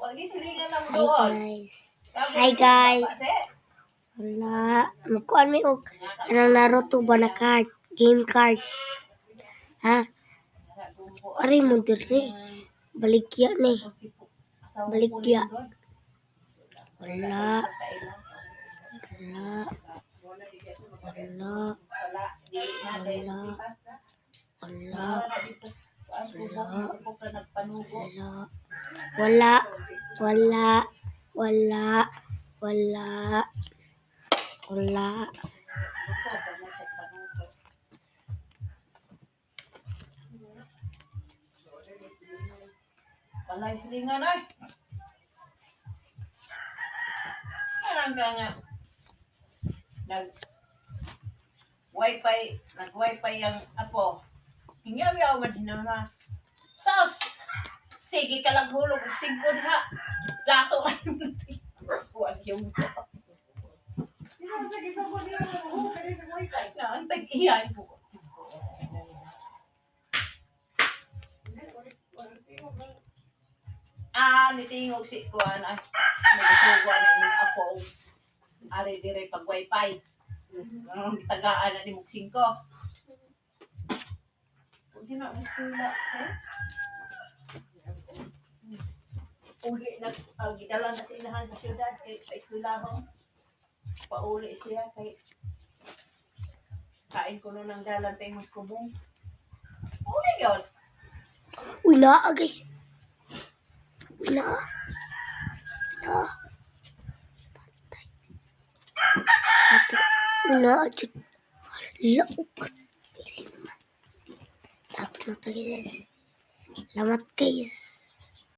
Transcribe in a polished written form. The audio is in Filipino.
Pag-isilingan lang Hi doon. guys. Hi guys. Wala. Magkuhan may og anong Naruto ba na card? Game card. Ha? Aray mo dire. Baligya ni. Baligya. Wala. Wala. Wala. Wala. Wala. Wala. Wala. Wala. Wala. Wala. Wala isilingan ay. Anong ka nga? Nag-wifi ang apo. Hingyaw-yaw man din na. Sos! Sige ka lang hulog og sigod ha. Dato ay wag yung ang tag-iyan po. Nitingog si Kuan ay nagsuwa na yung apo. Ari dire pag wifi. Tagaan na ni mong 5. Hindi na usula. Uli na gidala na sa inahan sa syudad kay sa eskwelahan. Pauli siya kay kain ko nun ng dalan kay mas kubong. Uli yun. Uy na guys. Uy na. Uy na. Lauk. Tapos na to guys. Salamat guys.